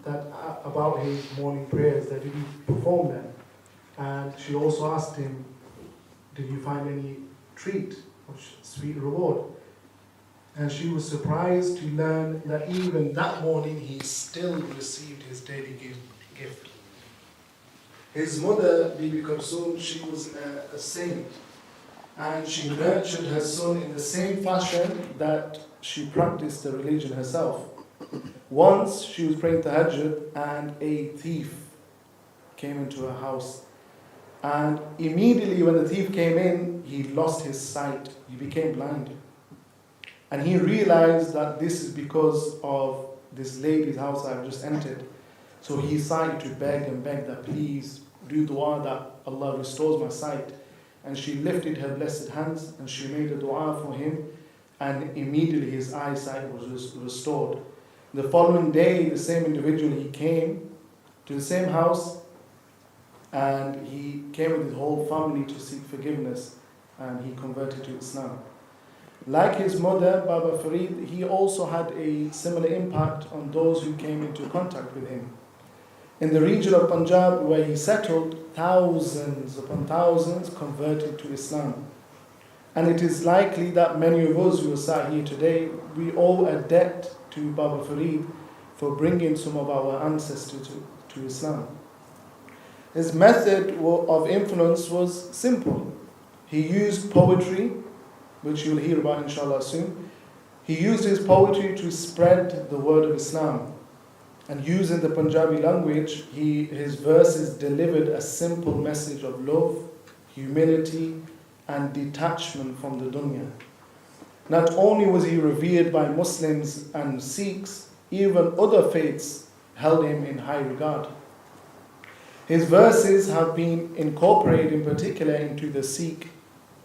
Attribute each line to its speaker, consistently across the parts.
Speaker 1: that about his morning prayers, that did he perform them? And she also asked him, did you find any treat or sweet reward? And she was surprised to learn that even that morning he still received his daily gift. His mother, Bibi Kulsum, she was a saint, and she nurtured her son in the same fashion that she practiced the religion herself. Once she was praying tahajjud and a thief came into her house. And immediately when the thief came in, he lost his sight. He became blind. And he realized that this is because of this lady's house I've just entered. So he decided to beg and beg that please do dua that Allah restores my sight. And she lifted her blessed hands and she made a dua for him, and immediately his eyesight was restored. The following day, the same individual, he came to the same house and he came with his whole family to seek forgiveness, and he converted to Islam. Like his mother, Baba Farid, he also had a similar impact on those who came into contact with him. In the region of Punjab where he settled, thousands upon thousands converted to Islam. And it is likely that many of us who are sat here today, we owe a debt to Baba Farid for bringing some of our ancestors to Islam. His method of influence was simple. He used poetry, which you'll hear about inshallah soon. He used his poetry to spread the word of Islam. And using the Punjabi language, his verses delivered a simple message of love, humility, and detachment from the dunya. Not only was he revered by Muslims and Sikhs, even other faiths held him in high regard. His verses have been incorporated in particular into the Sikh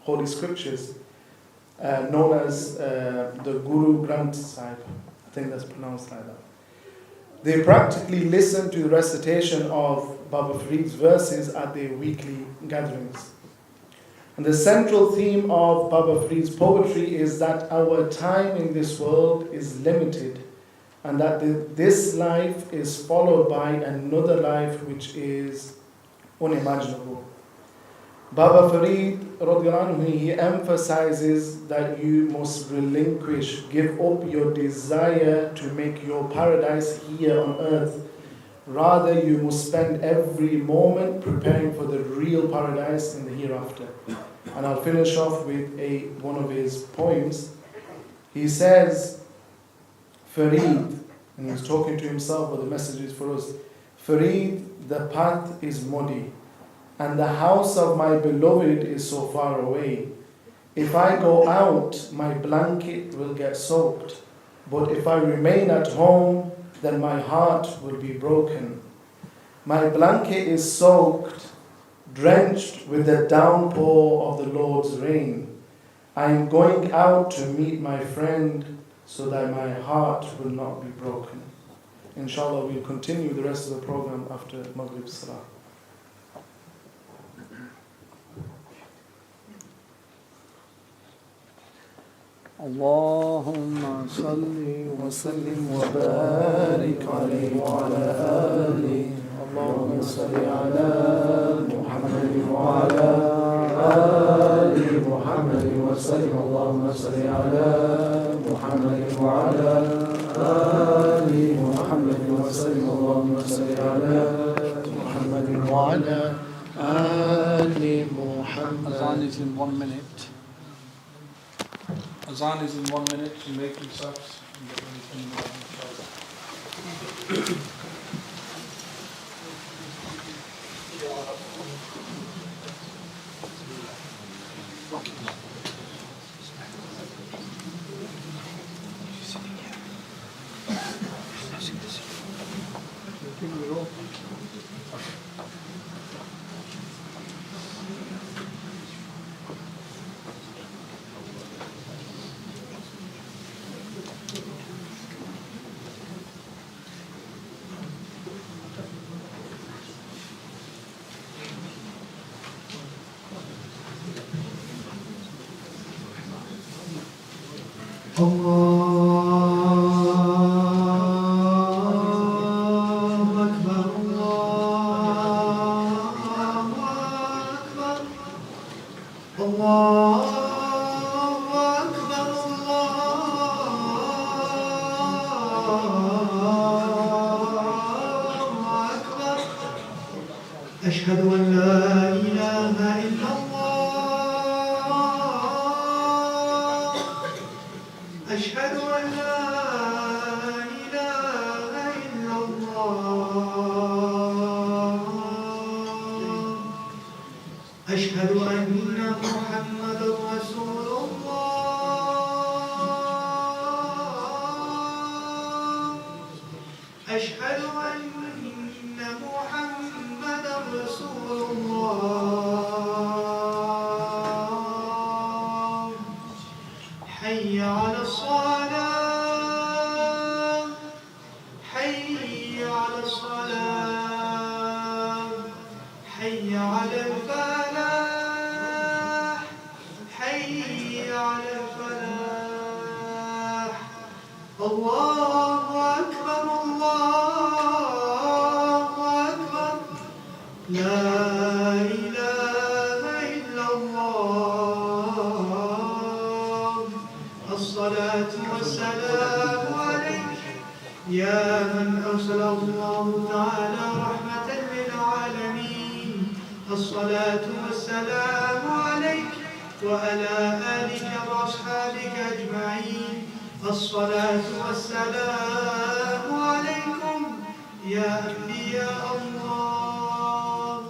Speaker 1: holy scriptures, known as the Guru Granth Sahib. I think that's pronounced like that. They practically listen to the recitation of Baba Farid's verses at their weekly gatherings. And the central theme of Baba Farid's poetry is that our time in this world is limited, and that this life is followed by another life which is unimaginable. Baba Farid, he emphasizes that you must relinquish, give up your desire to make your paradise here on earth. Rather, you must spend every moment preparing for the real paradise in the hereafter. And I'll finish off with one of his poems. He says, Farid, and he's talking to himself, but the message is for us. Farid, the path is muddy, and the house of my beloved is so far away. If I go out, my blanket will get soaked. But if I remain at home, then my heart will be broken. My blanket is soaked, drenched with the downpour of the Lord's rain. I am going out to meet my friend so that my heart will not be broken. Inshallah, we'll continue the rest of the program after Maghrib Salah.
Speaker 2: اللهم صل وسلم وبارك عليه وعلى آله. اللهم صل على محمد وعلى آل محمد وسلم. اللهم صل على محمد وعلى آل محمد وسلم. اللهم صل على محمد وعلى آل محمد. Azan is in 1 minute. Azan is in 1 minute. You make yourselves and get ready for the inshallah. Allah
Speaker 3: أشهد أن لا إله إلا الله أشهد أن لا إله إلا الله أشهد أن محمدا رسول الله أشهد أن محمدا رسول الله حي على الصلاة حي على الصلاة حي على الفلاح حي على الفلاح الله أكبر الله أكبر لا إله إلا الله الصلاة والسلام عليك يا من أرسله الله تعالى رحمة للعالمين الصلاة والسلام عليك وعلى آلك وأصحابك أجمعين الصلاة والسلام عليكم يا أنبياء الله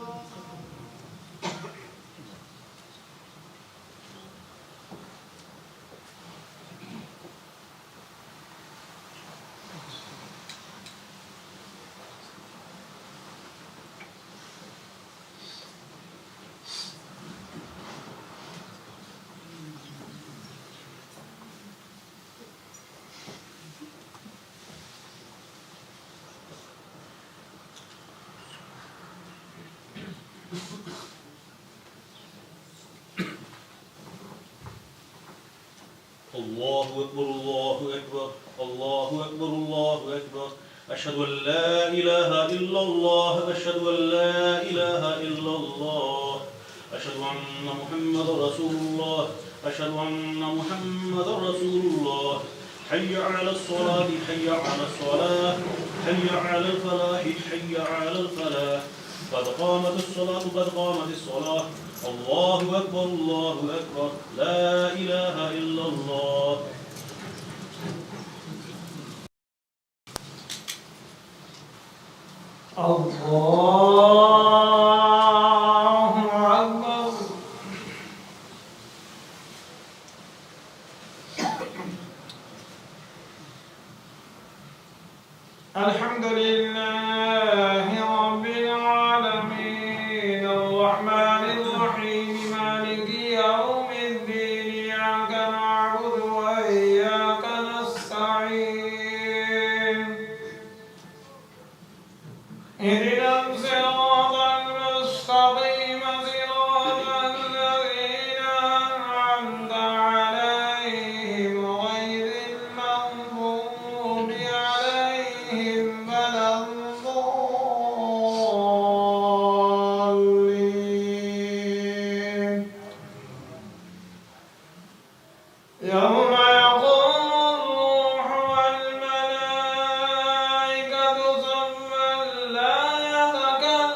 Speaker 4: الله أكبر الله أكبر الله أكبر الله أكبر أشهد أن لا إله إلا الله أشهد أن لا إله إلا الله أشهد أن محمد رسول الله أشهد أن محمد رسول الله حي على الصلاة حي على الصلاة حي على الفلاح حي على الفلاح قد قامت الصلاة قد قامت الصلاة الله أكبر الله أكبر لا إله إلا الله
Speaker 2: الله أكبر. الحمد لله رب العالمين الرحمن الرحيم مالك يوم الدين إياك نعبد وإياك نستعين اهدنا الصراط المستقيم صراط الذين أنعمت عليهم غير المغضوب عليهم ولا الضالين يوم يقوم الروح والملائكة صفا لا يتكلمون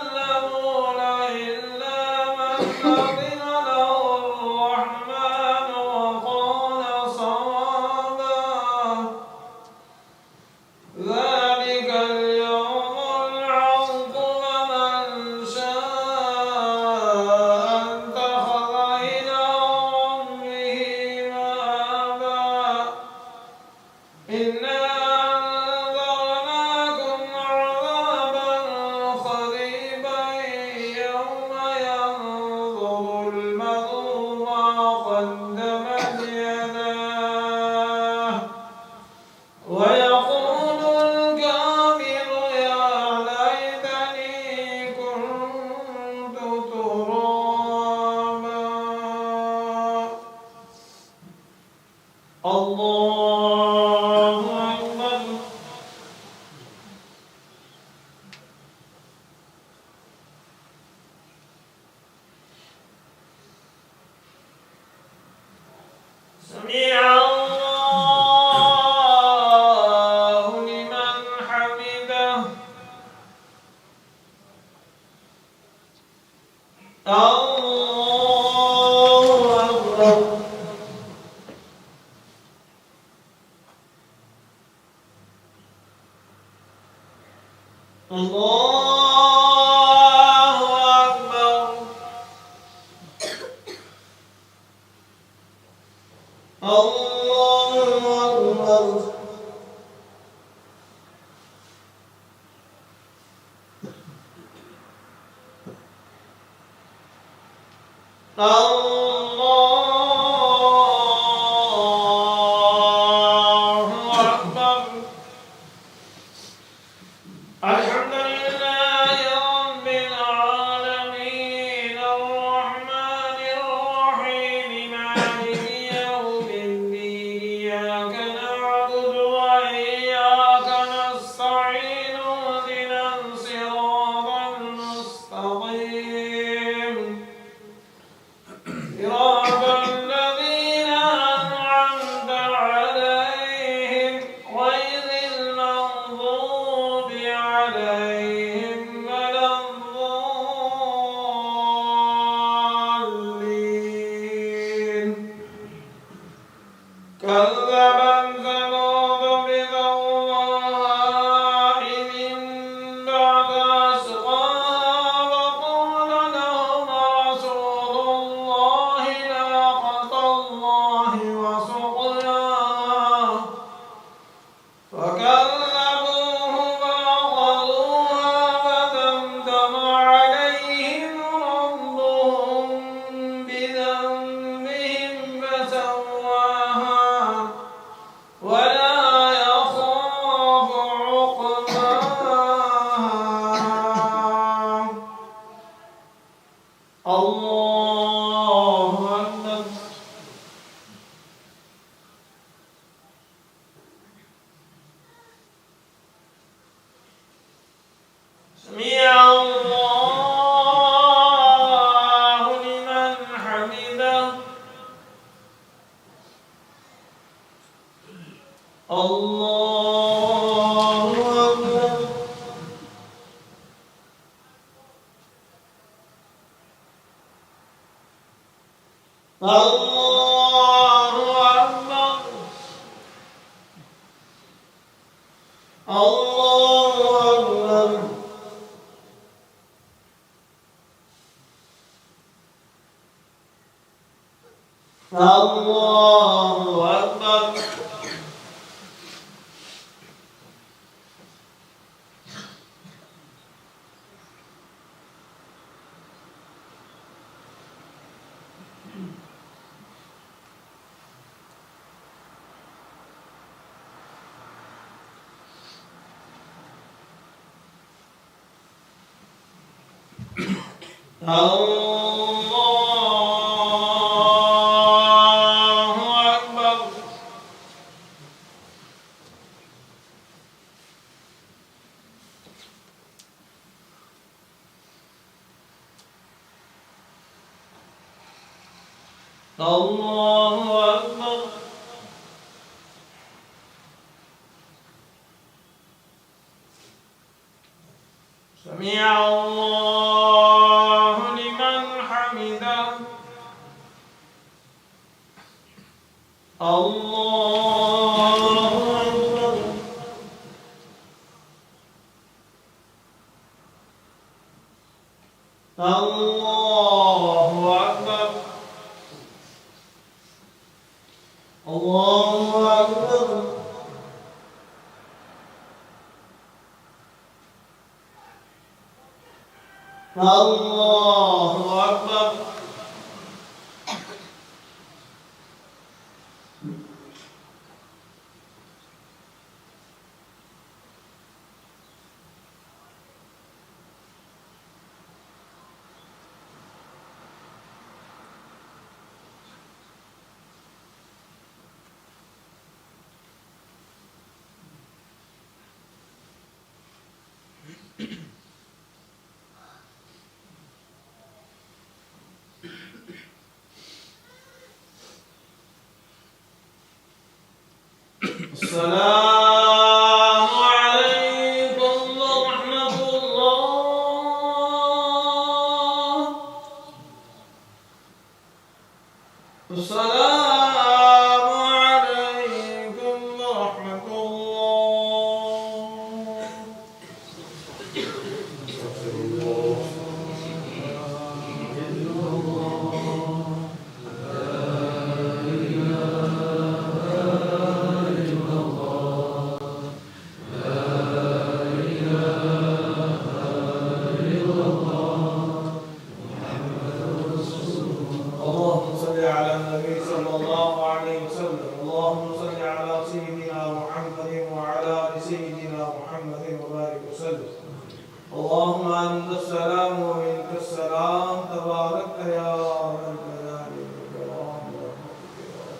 Speaker 3: السلام عليكم ورحمة الله اللهم صل على النبي صلى الله عليه وسلم. اللهم صل على سيدنا محمد وعلى ال سيدنا محمد وبارك وسلم. اللهم انت السلام ومنك السلام، تبارك يا ذا الجلال والاكرام برحمتك يا رب.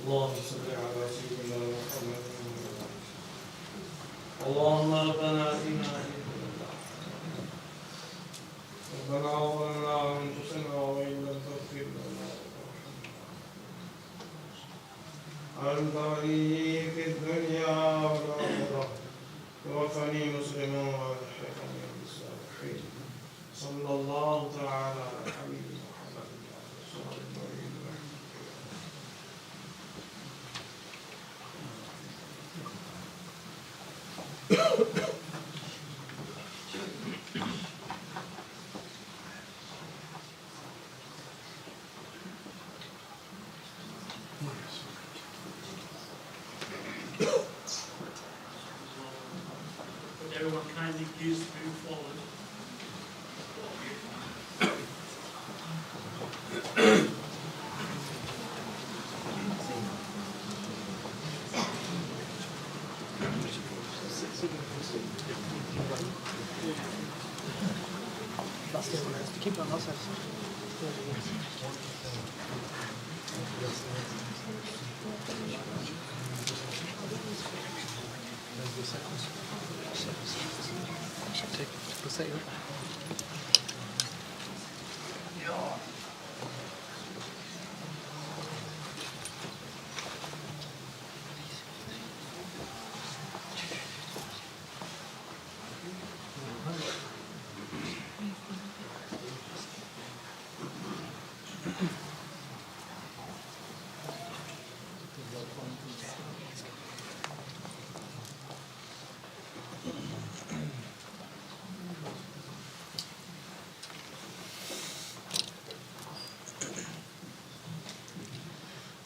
Speaker 3: اللهم صل على سيدنا محمد. اللهم ربنا آتنا ربنا ظلمنا أنفسنا وإن لم تغفر لنا أنت ولي في الدنيا والآخرة توفني مسلما والحقني بالصالحين. صلى الله تعالى على حبيبنا محمد وعلى آله وصحبه.
Speaker 4: Would everyone kindly please move forward?
Speaker 5: Keep on outside.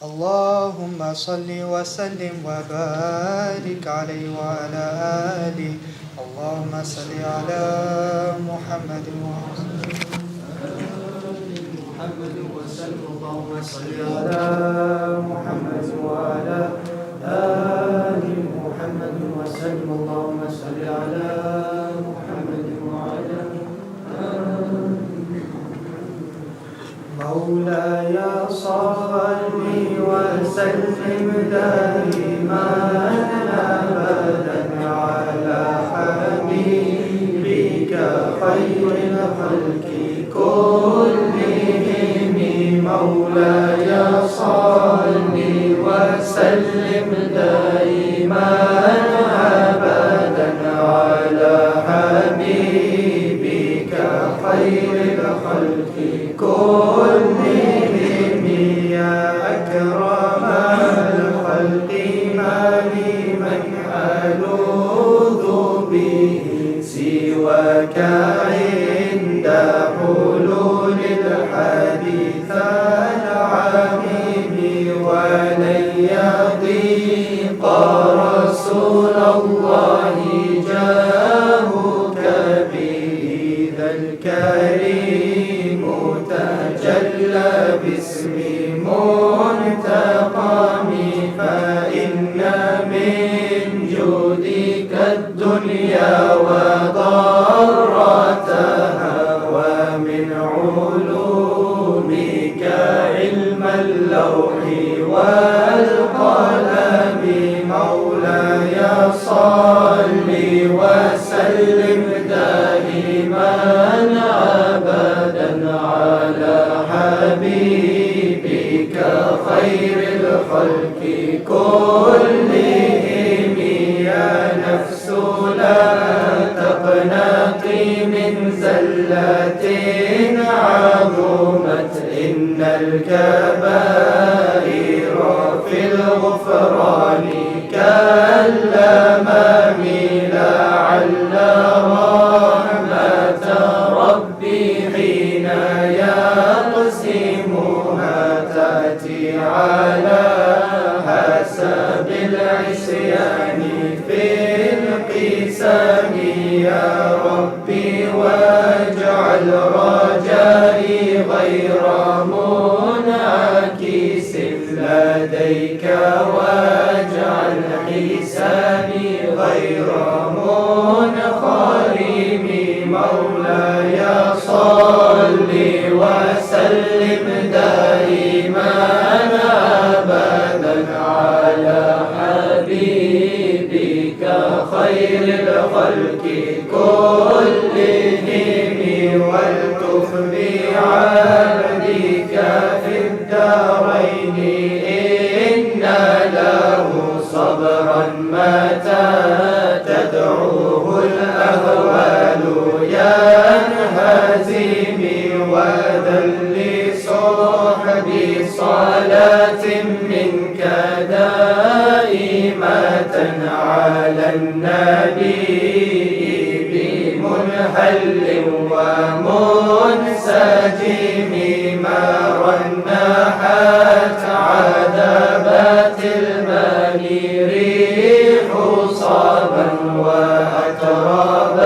Speaker 5: اللهم صل وسلم وبارك عليه وعلى آله. اللهم صل على محمد وسلم. اللهم صل على محمد وعلى آل محمد وسلم. اللهم صل على محمد وعلى آل مولاي صل وسلم دائما أبدا على حبيبك خير الخلق كلهم. مولاي صل وسلم دائما أبدا على حبيبك خير الخلق كلهم. يا أكرم الخلق ما لي من ألوذ به سواك عند حلول الحديث العميم. ولن يضيق رسول الله جاهك به ذا الكريم تجلى باسم منتقم. فإن من جودك الدنيا وضرتها ومن علومك علم اللوح والقلم. مولاي صل وسلم دائما أبدا على حبيبك خير الخلق كلهم. يا نفس لا تقنطي من زلة عظمت. إن الكبائر في الغفران كالأمام. لعل رحمة ربي حين يقسمها تأتي على حسب العصيان في القسم. يا ربي واجعل رجائي غير منعكس لديك واجعل حسابي غير منخرم. مولاي صل وسلم دائما أبدا الخلق كلهم والتف بعبدك في الدارين إن له صبرا متى تدعوه الأهوال ينهزم وذل صحب صلاة منك دائمة على النبي بمنهل ومنسجم مرا نحت عذبات المني ريح صابا وأتراب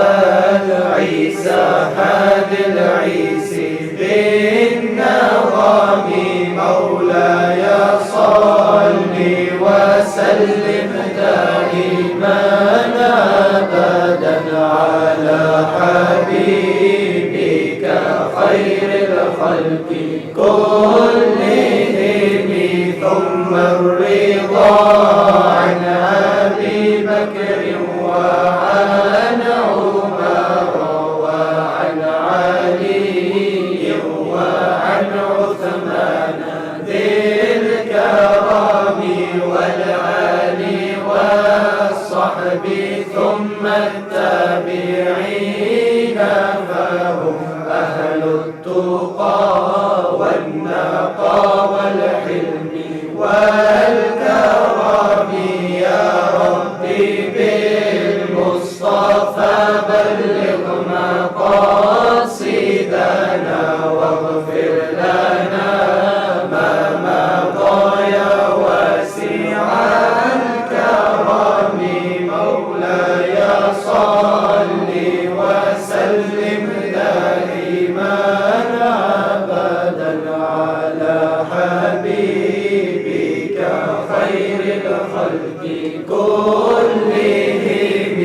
Speaker 5: العيسى حد العيس بالنظام مولاي صل وسلم دائما أبدا على حبيبك خير الخلق كلهم ثم الرضا عن أبي بكر وعن عمر وعن علي وعن عثمان ذي الكرام والآل والصحب ثم التابعين فهم أهل التقى والنقى والحلم والكرم يا ربي بالمصطفى بلغ مقاصدنا واغفر لنا ما مضى يا واسع الكرم مولاي صل وسلم دائما أبدا على حبيبك خير الخلق كلهم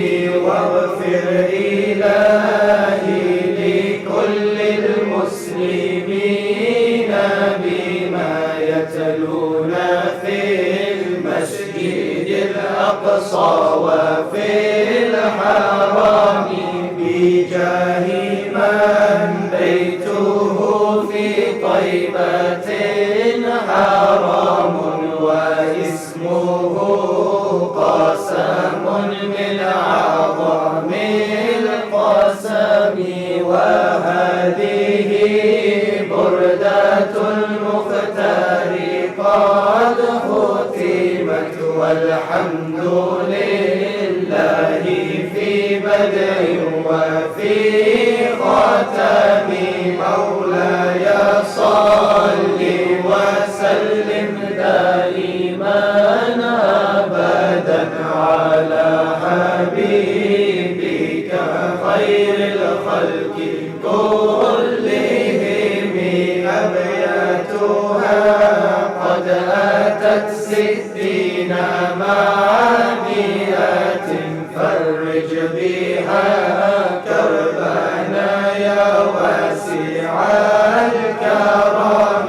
Speaker 5: واغفر إلهي لكل المسلمين بما يتلون في المسجد الأقصى وفي الحرام بجاه من بيته في طيبة حرام واسمه قسم من أعظم القسم وهذه بردة المختار قد ختمت والحمد لله في بدء وفي ختم مولاي صل وسلم دائما أبدا على حبيبك خير الخلق كلهم أبياتها قد أتت 60 مع 100 فرج بها كربنا يا واسع الكرم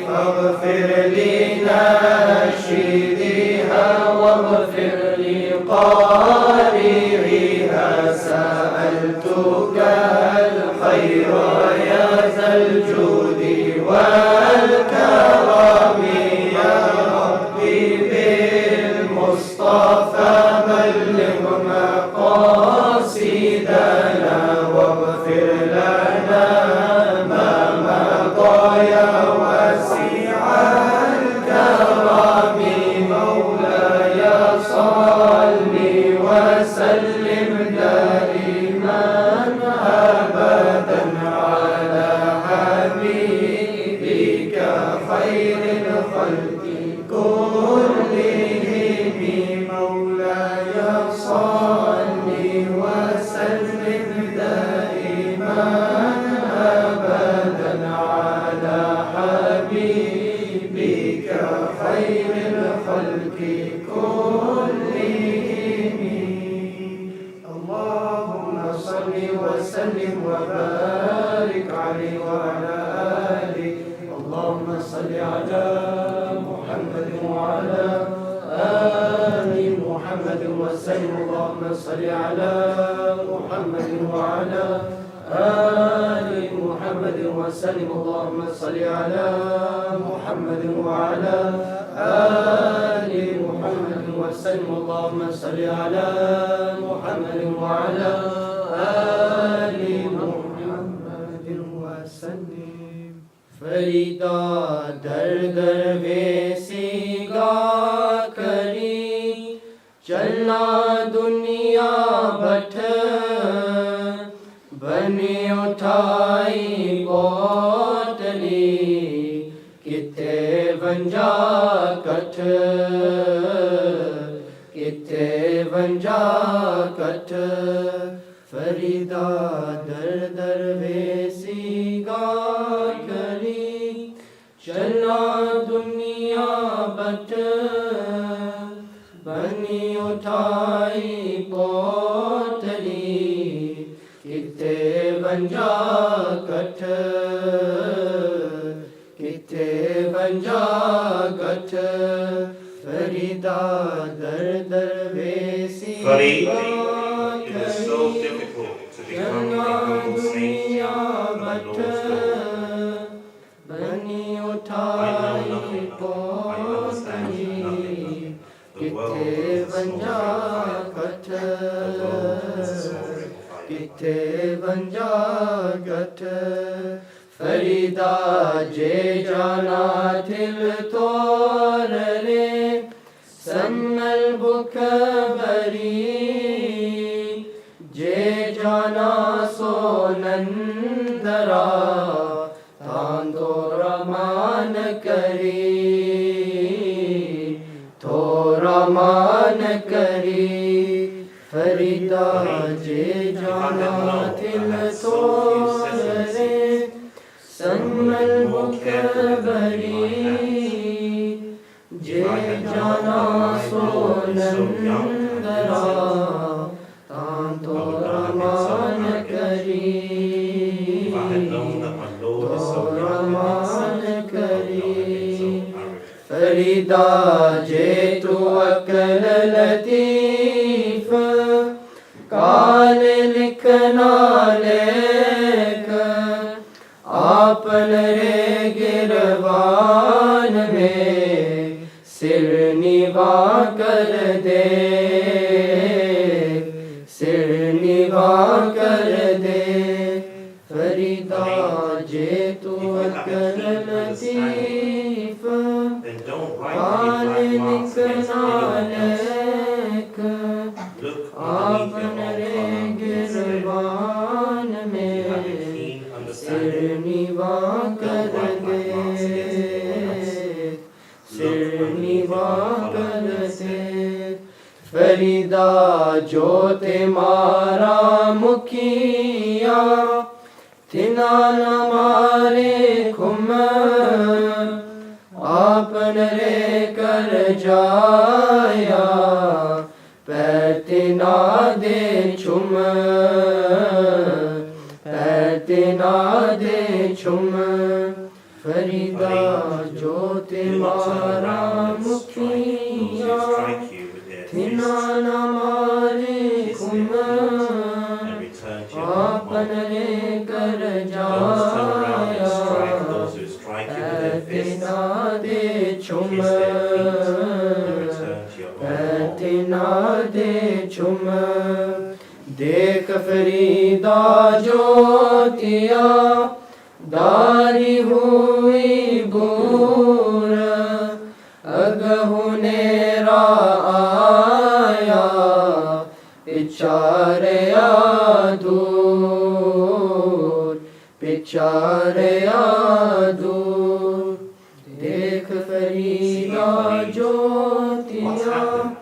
Speaker 5: فاغفر لناشدها واغفر لقارئها سألتك الخير يا ذا الجود والكرم يا ربي بالمصطفى بلغ مقاصدنا واغفر لنا ما مضى يا واسع الكرم مولاي صل وسلم دائما أبدا على حبيبك خير الخلق كلهم مولاي صل وسلم دائما أبدا على حبيبك خير الخلق كلهم اللهم صل وسلم وبارك عليه وعلى آله اللهم صل على محمد وعلى آل محمد وسلم اللهم صل على محمد محمد وعلى آل محمد وسلم اللهم صل على محمد وعلى آل محمد وسلم اللهم صل على محمد وعلى آل محمد وسلم Farida दर दर वेसी गा करी चलना दुनिया बठ बनी उठाई पोटली किथे वंजा कठ किथे वंजा कठ फरीदा दर दर वेसी गा करी चलना दुनिया बट बनी उठाई पोटली किथे वंजा कठ किथे वंजा कठ फरीदा दर दर वेसी
Speaker 6: Farid, it is so difficult to become a humble saint in my Lord's door.
Speaker 5: बनी
Speaker 6: I know
Speaker 5: उठाई
Speaker 6: nothing, I understand nothing. The world is a small
Speaker 5: कठ
Speaker 6: fire.
Speaker 5: किथे वंजा कठ फरीदा जे जाना थिल तोर रे सन्नल बुख भरी जे जाना सो नंदरा तांदो रमान करी थोरा मान करी फरीदा जे जाना थिल तोर रे सन्नल बुख भरी जे जाना सो नंदरा तांतो रमान करी
Speaker 6: If I had known that my Lord is so
Speaker 5: Raman करी
Speaker 6: arrogant,
Speaker 5: फरीदा जे तू अकल लतीफ काल लिखना लेख आपन रे गिरवान में सिर निभा कर दे सिर निभा कर दे फरीदा जे तू अकल लतीफ
Speaker 6: then don't write
Speaker 5: काल
Speaker 6: any black marks against
Speaker 5: लिखना
Speaker 6: anyone else.
Speaker 5: लेख
Speaker 6: Look
Speaker 5: आपन
Speaker 6: underneath
Speaker 5: रे
Speaker 6: your arm instead.
Speaker 5: गिरवान
Speaker 6: You have a
Speaker 5: में
Speaker 6: keen
Speaker 5: सिर
Speaker 6: understanding.
Speaker 5: निभा कर दे सिर निभा कर दे फरीदा जो ते मारा मुखिया थिना न मारे खुम आपन रे कर जाया पैतिना दे छुम पैतिना दे छुम फरीदा जो ते मारा मुखिया
Speaker 6: Strike you with their
Speaker 5: Thina
Speaker 6: fists
Speaker 5: न मारे खुम
Speaker 6: and return to your
Speaker 5: आपन
Speaker 6: home.
Speaker 5: रे कर
Speaker 6: Don't turn around and strike
Speaker 5: जाया
Speaker 6: those who strike you with their fists.
Speaker 5: पैतिना they छुम
Speaker 6: Kiss their feet and return to your own home.
Speaker 5: पैतिना दे छुम देख फरीदा ज्योतिया दारी हुई बूर अगहु नेरा आया पिछारे दूर पिछारे दूर देख फरीदा
Speaker 6: What's
Speaker 5: ज्योतिया
Speaker 6: happened?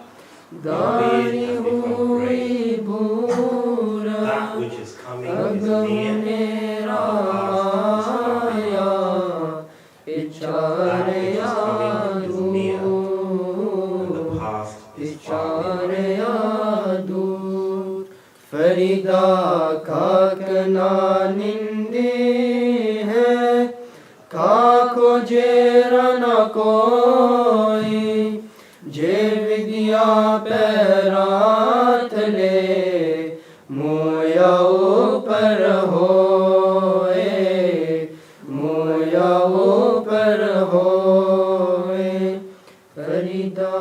Speaker 5: दारी
Speaker 6: Your beard has become
Speaker 5: हुई
Speaker 6: grey.
Speaker 5: बूरा
Speaker 6: That which is coming is near.
Speaker 5: अगनेरा आया पिछारे
Speaker 6: And
Speaker 5: दूर
Speaker 6: the past is far
Speaker 5: पिछारे दूर फरीदा काकना निंदे है काको जेरा न कोई जे विद्या पैरात ले मोया फरीदा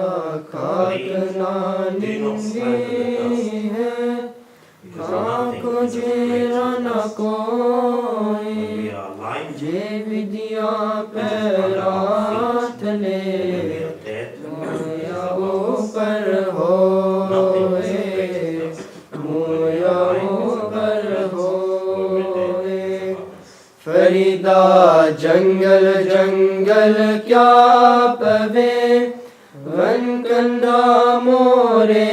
Speaker 5: खाक नानिंदी है खाको जेरा न कोई जे विद्या पैरात ले मोया ऊपर होए मोया ऊपर होए फरीदा जंगल जंगल क्या पवे वन कंदा मोरे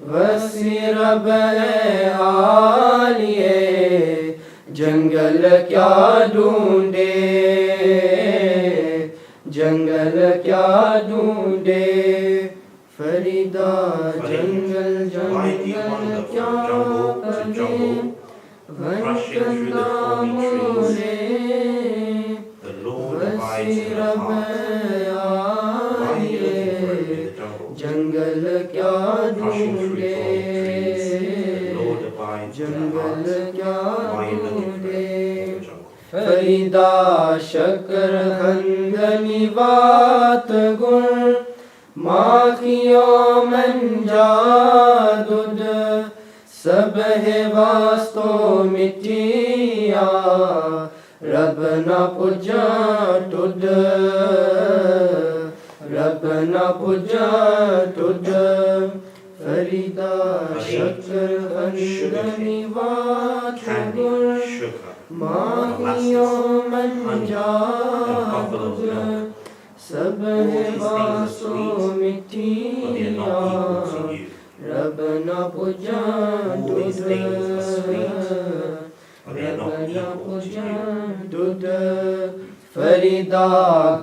Speaker 5: वसी रब आलिए जंगल क्या ढूंढे जंगल क्या ढूंढे फरीदा जंगल जंगल क्या पवे वन कंदा मोरे वसी रब आलिए जंगल क्या ढूंढे जंगल क्या ढूंढे फरीदा शक्र खंदनी बात गुण माखियों मंजा दूध सब है वास्तो मिट्टिया रब न पुजा टुड रब न पुजा टुड फरीदा शक्र खंदनी बात गुण माहियों मंजा सब है वासो मिट्टिया रब न पुजा टुड रब न पुजा टुड फरीदा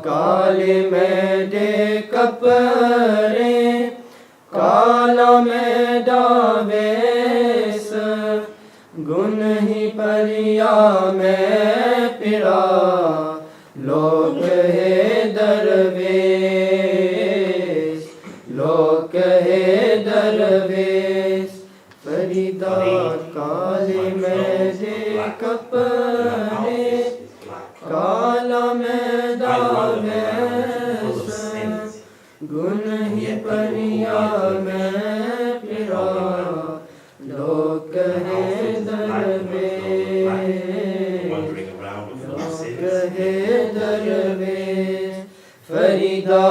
Speaker 5: काले मैदे कपरे काला मैदा वेस गुन ही परिया में पिरा लोक है दरवेश लोक है दरवेश फरीदा काले मैदे कपरे काला मैदा वेस गुन ही परिया में पिरा लोक है दरवेश लोक है दरवेश फरीदा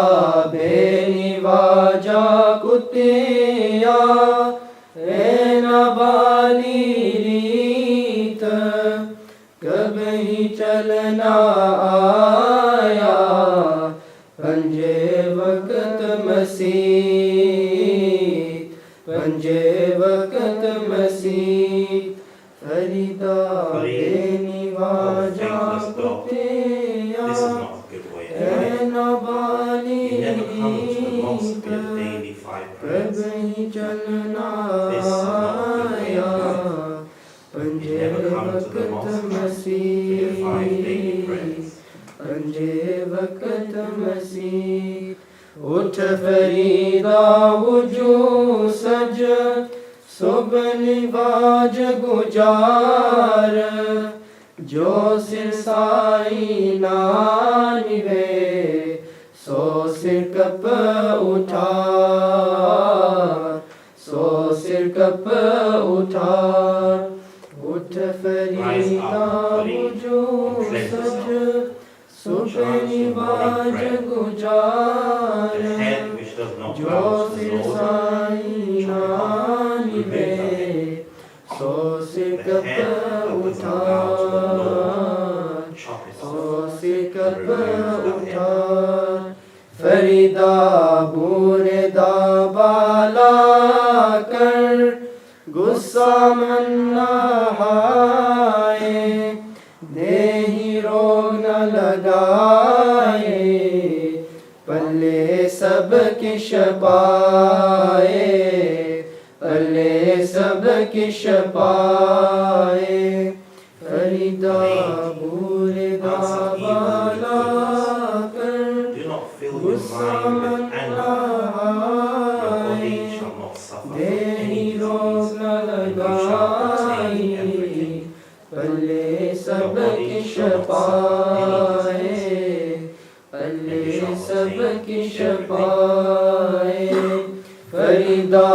Speaker 5: बेनी वाजा कुतिया ए नबाली रीत कब ही चलना आया पंजे वक्त मसीह पंजे वक्त मसीह फरीदा बेनी वाजा कुतिया ए नबाली रीत कब ही चलना आया पंजे वक्त मसीह पंजे वक्त मसीह उठ फरीदा वजू सज सुबह निवाज गुजार जो सिर साई नानिवे सो सिर कप उठा सो सिर कप उठा उठ फरीदा वजू सज सुबह निवाज गुजार जो सिर साई नानिवे सो सिर कप उठा सो सिर कप उठा फरीदा बूरे दा बाला कर गुस्सा मन नहाए देही रोग न लगाए पल्ले सब किश पाए पल्ले सब किश पाए फरीदा बूरे दा बाला कर गुस्सा मन नहाए देही रोग न लगाए पल्ले सब किश पाए पल्ले सब सबकी शफाए फरीदा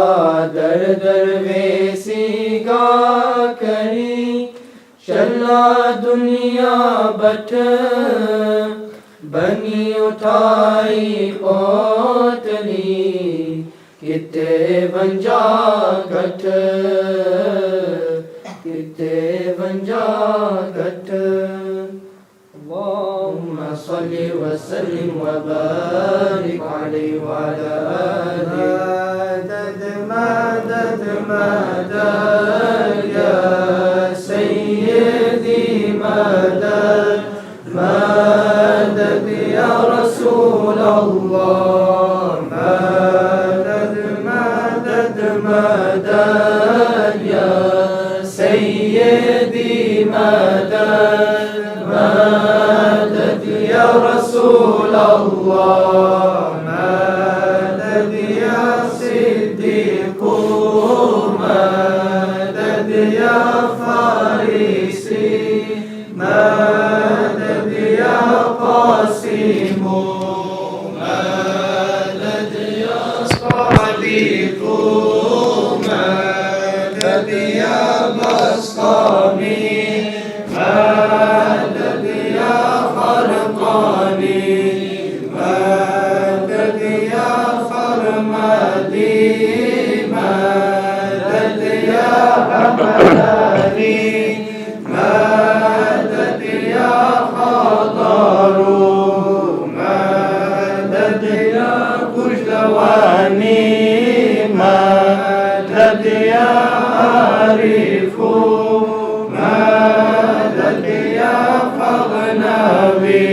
Speaker 5: दर दर वेसी गा करी चला दुनिया बट बनी उठाई पोतली किते वंजा घट किते वंजा घट अल्लाहुम्मा सल्लि व सल्लिम व बारिक अलैहि व अला आलिहि मदद मदद या सय्यदी मदद मदद या रसूल अल्लाह मदद मदद मदद या सय्यदी मदद मदद या रसूल अल्लाह मदद या सिद्दीक़ मदद या फारिसी मदद या क़ासिम मदद या सादिक़ मदद या बस्तामी मदद या खरकानी मदद या फरमदी मदद या हमदानी मदद या खदारू मदद या कुशलवानी मदद या आरिफू मदद या फगनावी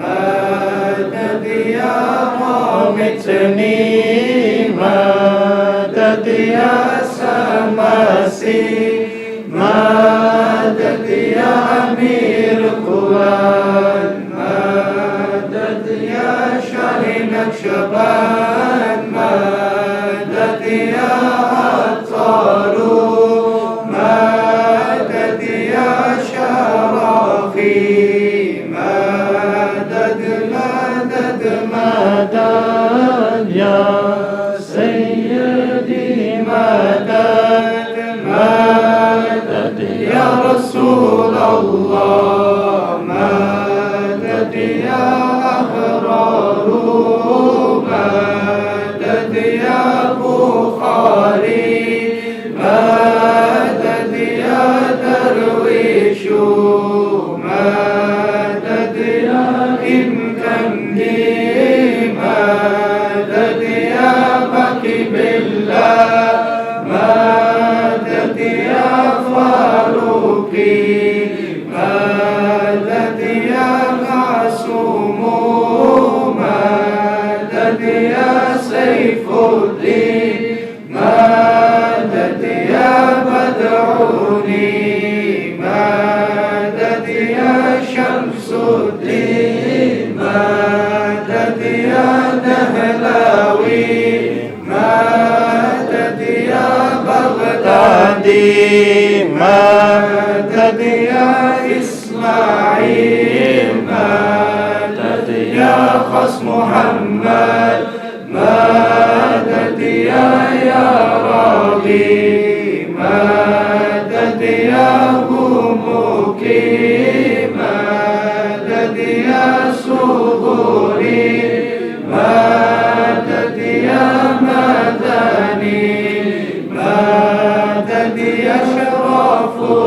Speaker 5: मदद या मोमितनी मदद या समसी मदद या अमीर कुरान मदद या शाही नक्शबंद मदद या अत्तारू मदद या शराफी मदद मदद मदद या सय्यदी मदद मदद या रसूल अल्लाह मदद या अहरारू मदद या बुखारी मदद या दरवेशू मदद या इमकंदी मदद या बकी बिल्लाह मदद या फारूकी मदद या मासूम मदद या सैफुद्दीन मदद या बदऊनी मदद या शमसुद्दीन मदद या दहलावी मदद या बगदादी मदद या इस्माईल मदद या खस मुहम्मद मदद या रागी मदद या हुमुकी मदद या सुबूरी मदद या मदनी मदद या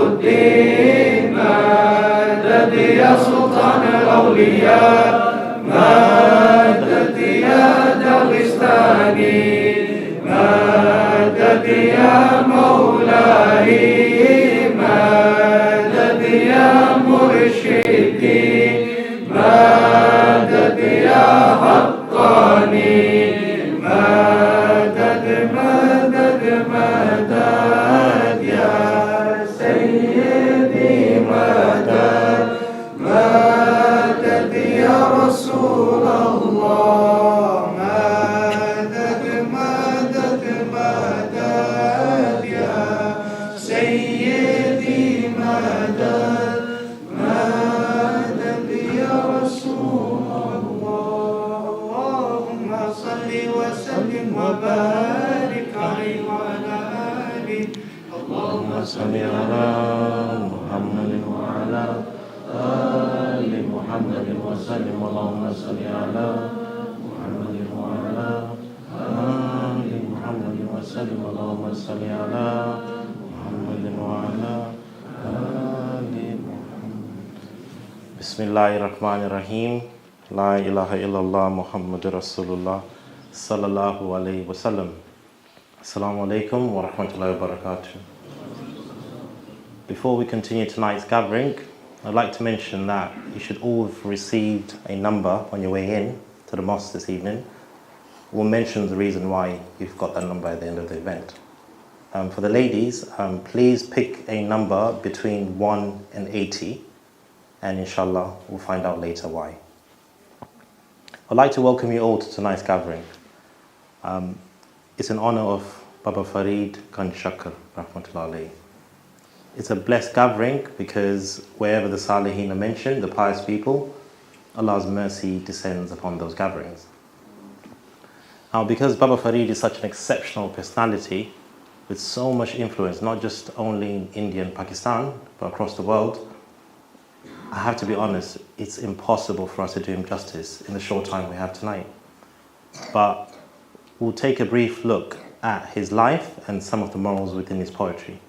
Speaker 5: शराफुद्दीन मदद या सुल्तान الأولياء مدد يا دغستاني مدد يا مولاي مدد يا مرشدي مدد يا حقاني مدد مدد مدد يا سيدي مدد مدد يا رسول الله مدد مدد مدد يا سيدي وبارك عليه وعلى آله اللهم صل على محمد وعلى آل محمد وسلم اللهم صل على محمد وعلى آل محمد وسلم اللهم صل على محمد وعلى آل محمد بسم الله الرحمن الرحيم لا إله إلا الله محمد رسول الله صلى الله عليه وسلم Assalamu alaikum wa rahmatullahi wa barakatuh. Before we continue tonight's gathering, I'd like to mention that you should all have received a number on your way in to the mosque this evening. We'll mention the reason why you've got that number at the end of the event. For the ladies, please pick a number between 1 and 80, and inshallah we'll find out later why. I'd like to welcome you all to tonight's gathering. It's an honor of Baba Farid, Ganj, Shakr, rahmatullah alayhi. It's a blessed gathering because wherever the Salihin are mentioned, the pious people, Allah's mercy descends upon those gatherings. Now, because Baba Farid is such an exceptional personality with so much influence, not just only in India and Pakistan, but across the world, I have to be honest, it's impossible for us to do him justice in the short time we have tonight. But we'll take a brief look at his life and some of the morals within his poetry.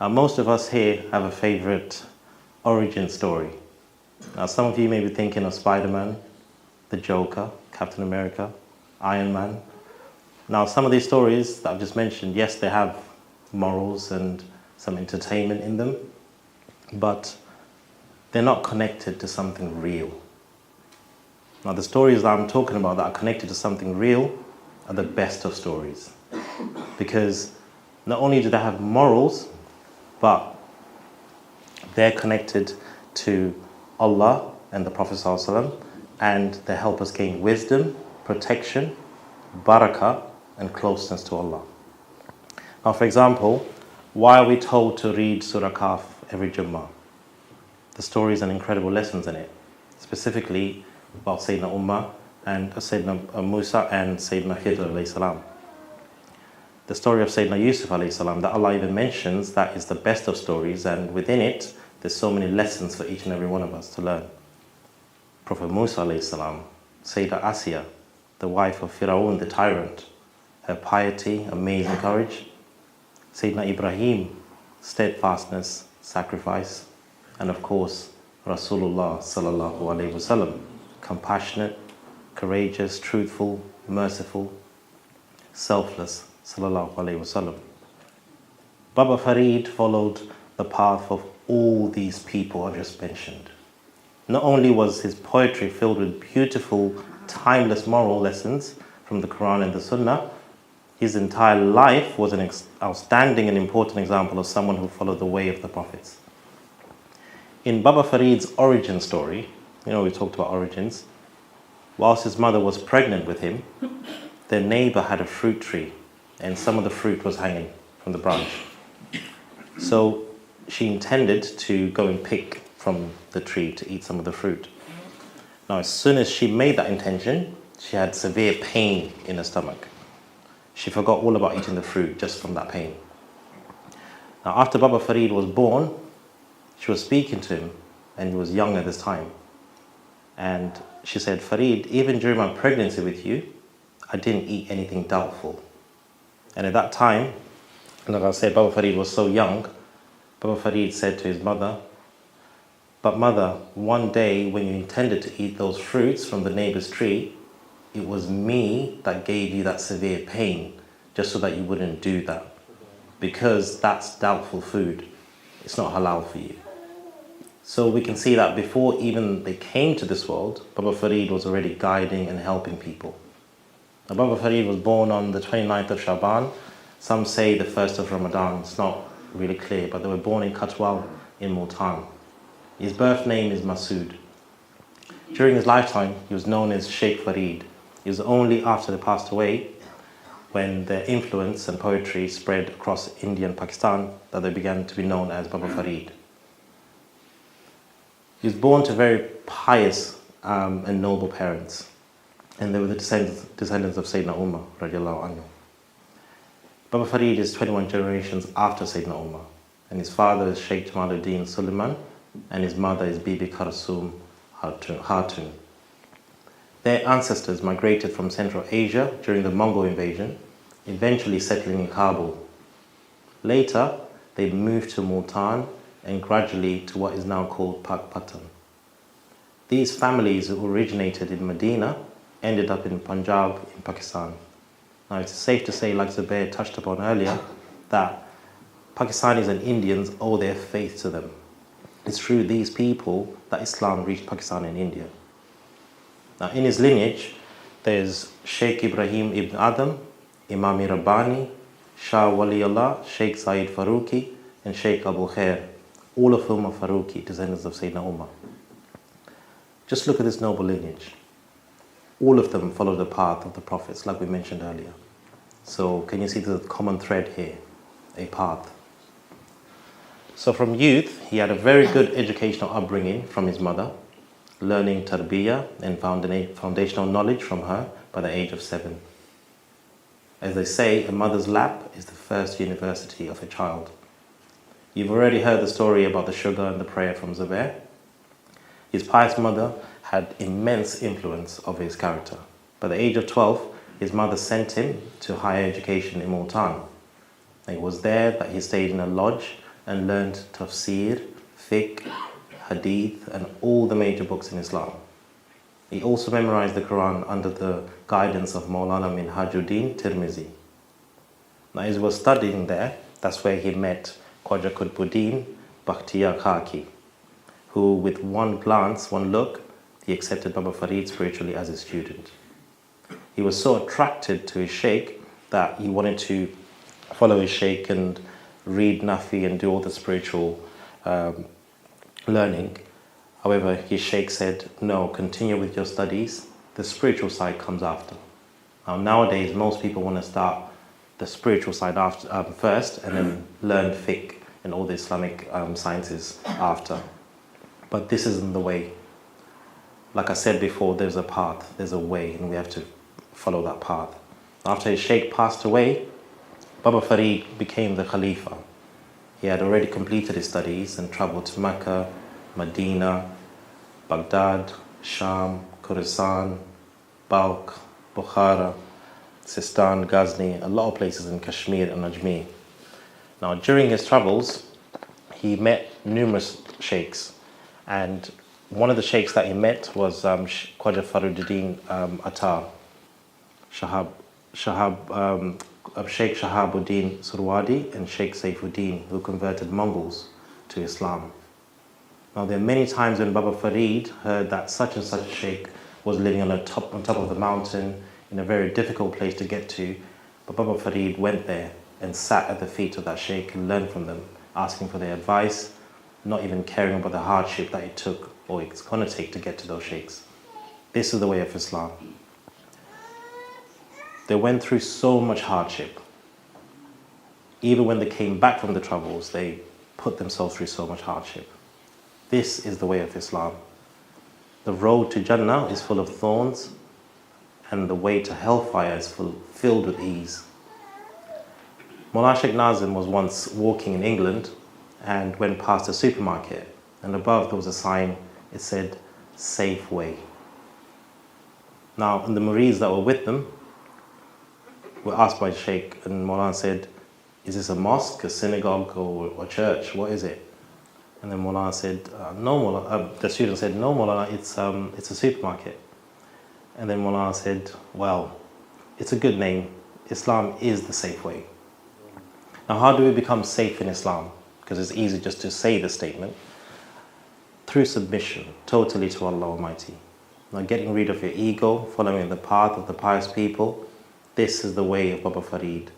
Speaker 5: Most of us here have a favorite origin story. Now, some of you may be thinking of Spider-Man, the Joker, Captain America, Iron Man. Now, some of these stories that I've just mentioned, yes, they have morals and some entertainment in them, but they're not connected to something real. Now, the stories that I'm talking about that are connected to something real are the best of stories. Because not only do they have morals, but they're connected to Allah and the Prophet ﷺ, and they help us gain wisdom, protection, barakah, and closeness to Allah. Now, for example, why are we told to read Surah Kahf every Jummah? The stories and incredible lessons in it, specifically about Sayyidina Ummah and Sayyidina Musa and Sayyidina Khidr alayhi salam. The story of Sayyidina Yusuf alayhi salam that Allah even mentions, that is the best of stories, and within it there's so many lessons for each and every one of us to learn. Prophet Musa alayhi salam, Sayyida Asiya, the wife of Firaun the tyrant, her piety, amazing courage. Sayyidina Ibrahim, steadfastness, sacrifice, and of course Rasulullah sallallahu alayhi wasallam, compassionate, courageous, truthful, merciful, selfless, sallallahu alayhi wasallam. Baba Farid followed the path of all these people I've just mentioned. Not only was his poetry filled with beautiful, timeless moral lessons from the Quran and the Sunnah, his entire life was an outstanding and important example of someone who followed the way of the prophets. In Baba Farid's origin story, we talked about origins, whilst his mother was pregnant with him, their neighbor had a fruit tree and some of the fruit was hanging from the branch. So she intended to go and pick from the tree to eat some of the fruit. Now, as soon as she made that intention, she had severe pain in her stomach. She forgot all about eating the fruit just from that pain. Now, after Baba Farid was born, she was speaking to him, and he was young at this time. And she said, Farid, even during my pregnancy with you, I didn't eat anything doubtful. And at that time, like I said, Baba Farid was so young, Baba Farid said to his mother, but mother, one day when you intended to eat those fruits from the neighbor's tree, it was me that gave you that severe pain, just so that you wouldn't do that. Because that's doubtful food. It's not halal for you. So we can see that before even they came to this world, Baba Farid was already guiding and helping people. Now, Baba Farid was born on the 29th of Shaban. Some say the 1st of Ramadan. It's not really clear, but they were born in Katwal in Multan. His birth name is Masood. During his lifetime, he was known as Sheikh Farid. It was only after they passed away, when their influence and poetry spread across India and Pakistan, that they began to be known as Baba Farid. He was born to very pious and noble parents. and they were the descendants of Sayyidina Umar radiallahu anhu. Baba Farid is 21 generations after Sayyidina Umar, and his father is Sheikh Jamaluddin Suleiman, and his mother is Bibi Karsum Hatun. Their ancestors migrated from Central Asia during the Mongol invasion, eventually settling in Kabul. Later, they moved to Multan and gradually to what is now called Pakpatan. These families who originated in Medina ended up in Punjab in Pakistan. Now it's safe to say, like Zubair touched upon earlier, that Pakistanis and Indians owe their faith to them. It's through these people that Islam reached Pakistan and India. Now in his lineage, there's Sheikh Ibrahim ibn Adam, Imam Rabbani, Shah Waliullah, Sheikh Saeed Faruqi, and Sheikh Abu Khair, all of whom are Faruqi, descendants of Sayyidina Umar. Just look at this noble lineage. All of them follow the path of the prophets, like we mentioned earlier. So can you see the common thread here? A path. So from youth, he had a very good educational upbringing from his mother, learning tarbiyah and foundational knowledge from her by the age of 7. As they say, a mother's lap is the first university of a child. You've already heard the story about the sugar and the prayer from Zubair. His pious mother had immense influence over his character. By the age of 12, his mother sent him to higher education in Multan. It was there that he stayed in a lodge and learned tafsir, fiqh, hadith, and all the major books in Islam. He also memorized the Quran under the guidance of Maulana Minhajuddin Tirmizi. Now, as he was studying there, that's where he met Khwaja Qutbuddin Bakhtiyar Khaki, who with one glance, one look, he accepted Baba Farid spiritually as his student. He was so attracted to his sheikh that he wanted to follow his sheikh and read Nafi and do all the spiritual learning. However, his sheikh said, no, continue with your studies. The spiritual side comes after. Now, nowadays, most people want to start the spiritual side after, first and then learn fiqh and all the Islamic sciences after. But this isn't the way. Like I said before, there's a path, there's a way, and we have to follow that path. After his sheikh passed away, Baba Farid became the Khalifa. He had already completed his studies and traveled to Mecca, Medina, Baghdad, Sham, Khorasan, Balkh, Bukhara, Sistan, Ghazni, a lot of places in Kashmir and Ajmer. Now, during his travels, he met numerous sheikhs, and one of the sheikhs that he met was Khwaja Faruddin Attar, Sheikh Shahabuddin Surwadi and Sheikh Saifuddin, who converted Mongols to Islam. Now, there are many times when Baba Farid heard that such and such sheikh was living on top of the mountain in a very difficult place to get to, but Baba Farid went there and sat at the feet of that sheikh and learned from them, asking for their advice, not even caring about the hardship that it took or it's going to take to get to those sheikhs. This is the way of Islam. They went through so much hardship. Even when they came back from the travels, they put themselves through so much hardship. This is the way of Islam. The road to Jannah is full of thorns, and the way to hellfire is filled with ease. Mullah Sheikh Nazim was once walking in England and went past a supermarket, and above there was a sign, it said, "Safe Way." Now, the Murids that were with them were asked by Sheikh, and Mullah said, "Is this a mosque, a synagogue, or a church? What is it?" And then Mullah said, "No, Mullah." The student said, "No, Mullah, it's a supermarket." And then Mullah said, "Well, it's a good name. Islam is the safe way." Now, how do we become safe in Islam? Because it's easy just to say the statement. Through submission, totally to Allah Almighty. Now, getting rid of your ego, following the path of the pious people. This is the way of Baba Farid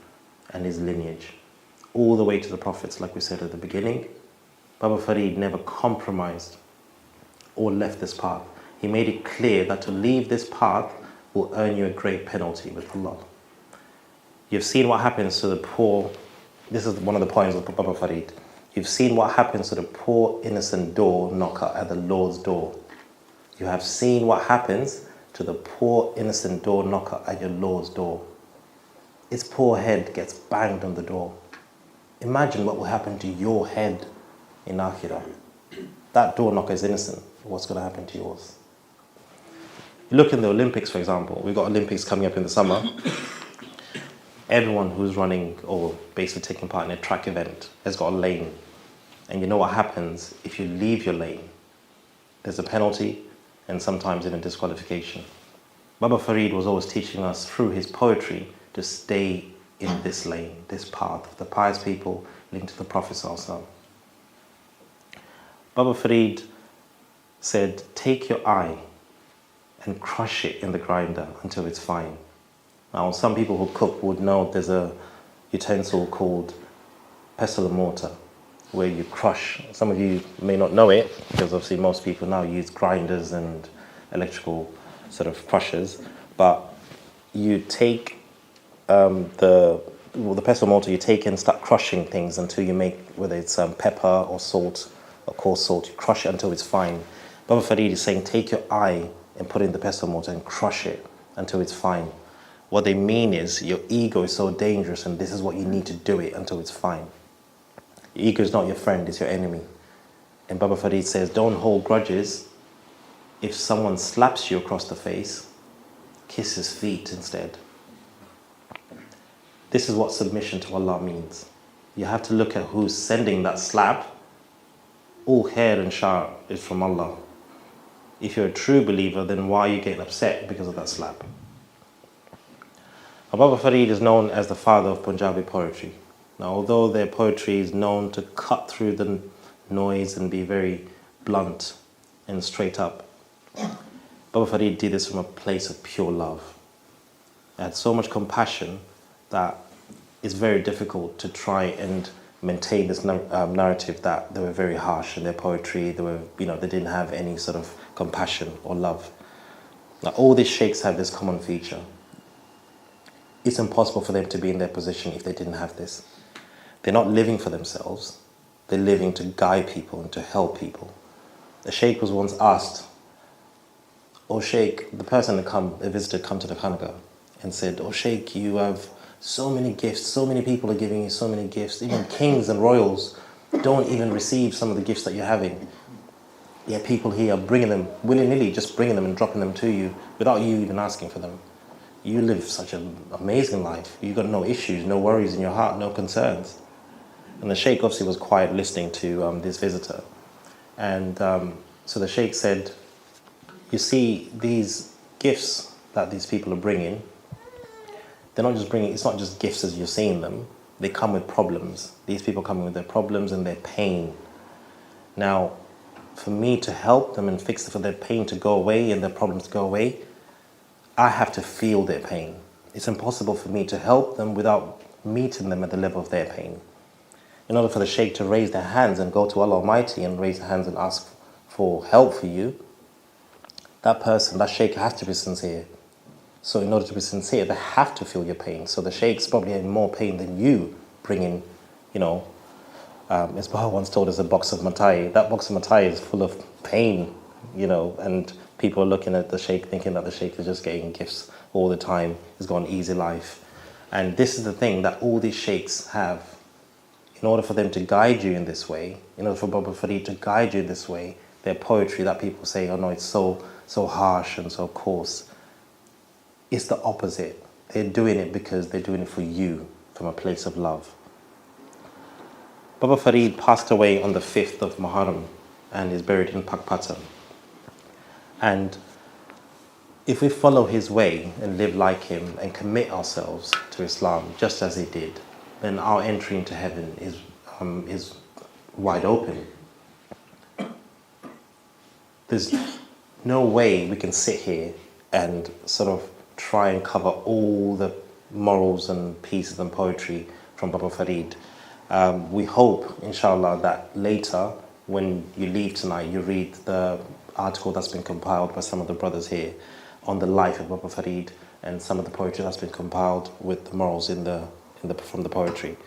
Speaker 5: and his lineage. All the way to the prophets, like we said at the beginning. Baba Farid never compromised or left this path. He made it clear that to leave this path will earn you a great penalty with Allah. You've seen what happens to the poor. This is one of the points of Baba Farid. You've seen what happens to the poor innocent door knocker at the Lord's door. You have seen what happens to the poor innocent door knocker at your Lord's door. Its poor head gets banged on the door. Imagine what will happen to your head in Akhirah. That door knocker is innocent. What's going to happen to yours? You look in the Olympics, for example. We've got Olympics coming up in the summer. Everyone who's running or basically taking part in a track event has got a lane. And you know what happens if you leave your lane? There's a penalty and sometimes even disqualification. Baba Farid was always teaching us through his poetry to stay in this lane, this path of the pious people linked to the Prophet ﷺ. Baba Farid said, take your eye and crush it in the grinder until it's fine. Now, some people who cook would know there's a utensil called pestle and mortar where you crush. Some of you may not know it because obviously most people now use grinders and electrical sort of crushers, but you take the pestle mortar, you take and start crushing things until you make, whether it's pepper or salt or coarse salt, you crush it until it's fine. Baba Farid is saying, take your eye and put it in the pestle mortar and crush it until it's fine. What they mean is your ego is so dangerous and this is what you need to do it until it's fine. Your ego is not your friend, it's your enemy. And Baba Farid says, don't hold grudges. If someone slaps you across the face, kiss his feet instead. This is what submission to Allah means. You have to look at who's sending that slap. All khair and shar is from Allah. If you're a true believer, then why are you getting upset because of that slap? Baba Farid is known as the father of Punjabi poetry. Now, although their poetry is known to cut through the noise and be very blunt and straight up, Baba Farid did this from a place of pure love. He had so much compassion that it's very difficult to try and maintain this narrative that they were very harsh in their poetry. They didn't have any sort of compassion or love. Now, all these sheikhs have this common feature. It's impossible for them to be in their position if they didn't have this. They're not living for themselves. They're living to guide people and to help people. A sheikh was once asked, "Oh sheikh," the person a visitor come to the Khanqa and said, "Oh sheikh, you have so many gifts, so many people are giving you so many gifts. Even kings and royals don't even receive some of the gifts that you're having. Yet people here are bringing them, willy-nilly, just bringing them and dropping them to you without you even asking for them. You live such an amazing life. You've got no issues, no worries in your heart, no concerns." And the sheikh obviously was quiet listening to this visitor. And so the sheikh said, "You see, these gifts that these people are bringing, they're not just bringing, it's not just gifts as you're seeing them. They come with problems. These people come with their problems and their pain. Now, for me to help them and fix it for their pain to go away and their problems to go away, I have to feel their pain. It's impossible for me to help them without meeting them at the level of their pain. In order for the sheikh to raise their hands and go to Allah Almighty and raise their hands and ask for help for you, that person, that sheikh has to be sincere. So in order to be sincere, they have to feel your pain. So the sheikh's probably in more pain than you bringing, as Baba once told us, a box of matai. That box of matai is full of pain, and people are looking at the sheikh thinking that the sheikh is just getting gifts all the time, he's got an easy life. And this is the thing that all these sheikhs have. In order for them to guide you in this way, in order for Baba Farid to guide you in this way, their poetry that people say, "Oh no, it's so harsh and so coarse," it's the opposite. They're doing it because they're doing it for you from a place of love. Baba Farid passed away on the 5th of Muharram and is buried in Pakpatan. And if we follow his way and live like him and commit ourselves to Islam just as he did, then our entry into heaven is wide open. There's no way we can sit here and sort of try and cover all the morals and pieces and poetry from Baba Farid. We hope, inshallah, that later when you leave tonight, you read the article that's been compiled by some of the brothers here on the life of Baba Farid and some of the poetry that's been compiled with the morals from the poetry.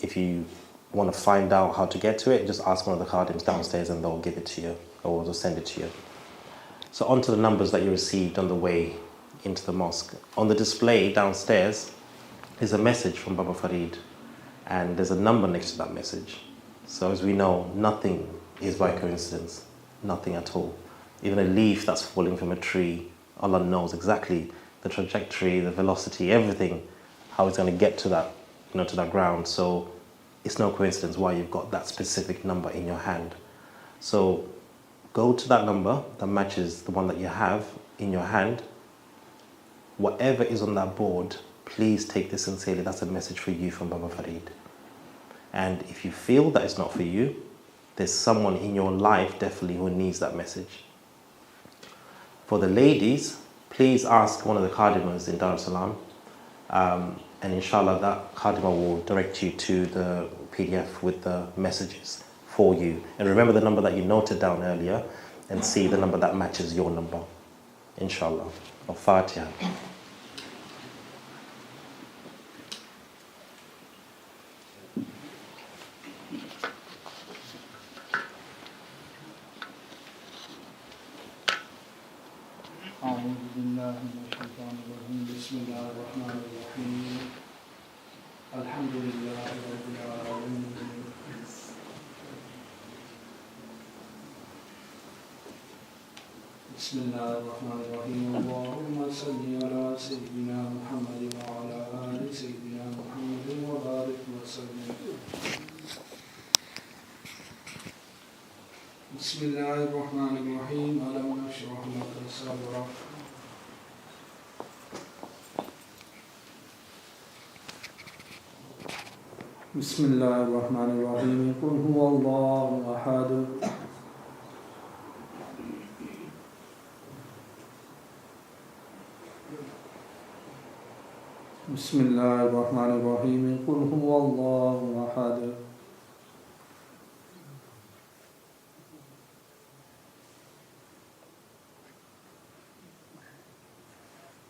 Speaker 5: If you want to find out how to get to it, just ask one of the Khadims downstairs and they'll give it to you or they'll send it to you. So onto the numbers that you received on the way into the mosque. On the display downstairs is a message from Baba Farid, and there's a number next to that message. So as we know, nothing is by coincidence, nothing at all. Even a leaf that's falling from a tree, Allah knows exactly the trajectory, the velocity, everything, how it's going to get to that, to that ground. So it's no coincidence why you've got that specific number in your hand. So go to that number that matches the one that you have in your hand. Whatever is on that board, please take this sincerely. That's a message for you from Baba Farid. And if you feel that it's not for you, there's someone in your life definitely who needs that message. For the ladies, please ask one of the Khadimas in Dar es Salaam, and inshallah that Khadima will direct you to the PDF with the messages for you. And remember the number that you noted down earlier, and see the number that matches your number, inshallah. Al-Fatiha.
Speaker 2: أعوذ بالله من الشيطان الرجيم بسم الله الرحمن الرحيم الحمد لله رب العالمين بسم الله الرحمن الرحيم اللهم صل على سيدنا محمد وعلى آل سيدنا محمد وبارك وسلم بسم الله الرحمن الرحيم ألم نشرح لك صدرك بسم الله الرحمن الرحيم قل هو الله أحد بسم الله الرحمن الرحيم قل هو الله أحد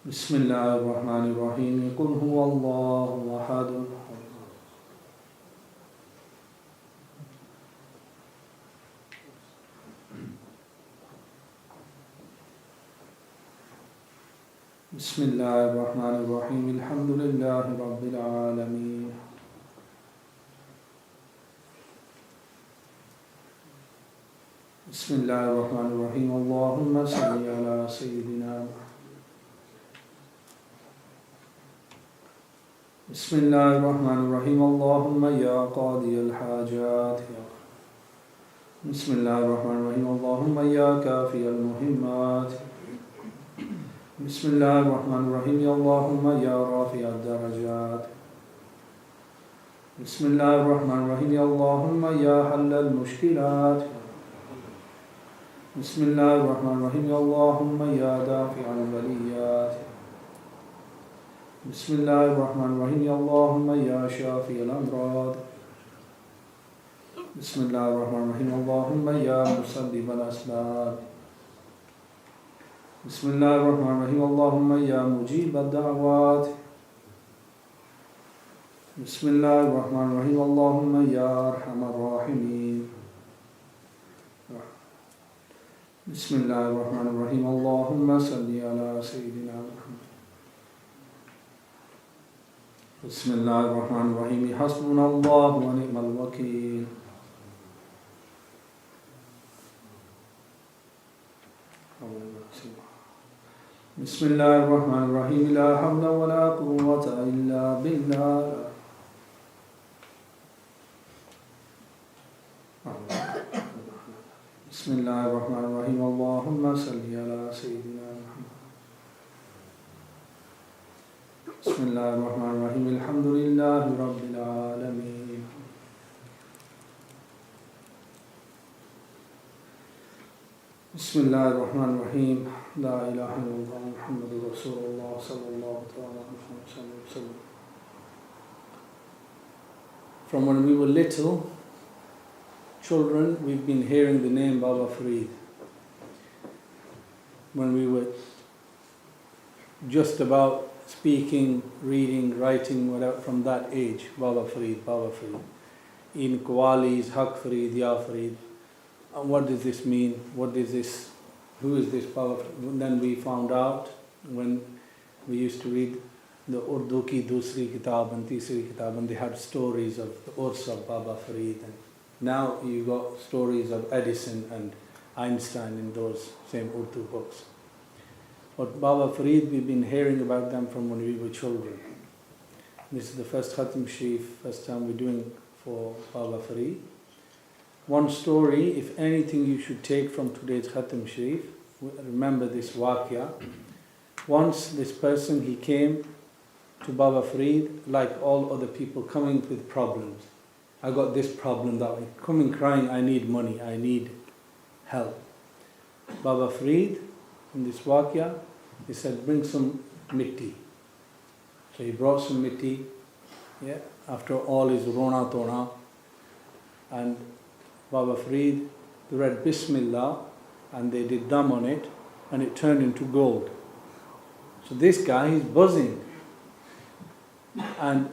Speaker 2: بسم الله الرحمن الرحيم قل هو الله أحد بسم الله الرحمن الرحيم الحمد لله رب العالمين بسم الله الرحمن الرحيم اللهم صل على سيدنا بسم الله الرحمن الرحيم اللهم يا قاضي الحاجات بسم الله الرحمن الرحيم اللهم يا كافي المهمات بسم الله الرحمن الرحيم اللهم يا رافع الدرجات بسم الله الرحمن الرحيم اللهم يا حل المشكلات بسم الله الرحمن الرحيم اللهم يا دافع البليات بسم الله الرحمن الرحيم اللهم يا شافي الأمراض بسم الله الرحمن الرحيم اللهم يا مسبب الأسباب بسم الله الرحمن الرحيم اللهم يا مجيب الدعوات بسم الله الرحمن الرحيم اللهم يا أرحم الراحمين بسم الله الرحمن الرحيم اللهم صل على سيدنا محمد بسم الله الرحمن الرحيم حسبنا الله ونعم الوكيل بسم الله الرحمن الرحيم لا حول ولا قوة إلا بالله بسم الله الرحمن الرحيم اللهم صل على سيدنا محمد بسم الله الرحمن الرحيم الحمد لله رب العالمين بسم الله الرحمن الرحيم لا إله إلا الله محمد رسول الله صلى الله عليه وسلم. From when we were little children, we've been hearing the name Baba Farid. When we were just about speaking, reading, writing, whatever, from that age, Baba Farid, Baba Farid. In Qawwali's, Haq Farid, Ya Farid. And what does this mean? What is this who is this Baba? Then we found out when we used to read the Urdu ki dusri kitab and tisri kitab, and they had stories of the Urs of Baba Farid. And now you got stories of Edison and Einstein in those same Urdu books. But Baba Farid, we've been hearing about them from when we were children. This is the first Khatam Sharif, first time we're doing for Baba Farid. One story, if anything you should take from today's Khatam Sharif, remember this waqia. Once this person, he came to Baba Farid like all other people coming with problems. I got this problem, that way. Coming crying, I need money, I need help. Baba Farid, in this waqia, he said, bring some mitti. So he brought some mitti, after all his rona tona, and Baba Farid read Bismillah, and they did dam on it, and it turned into gold. So this guy, he's buzzing. And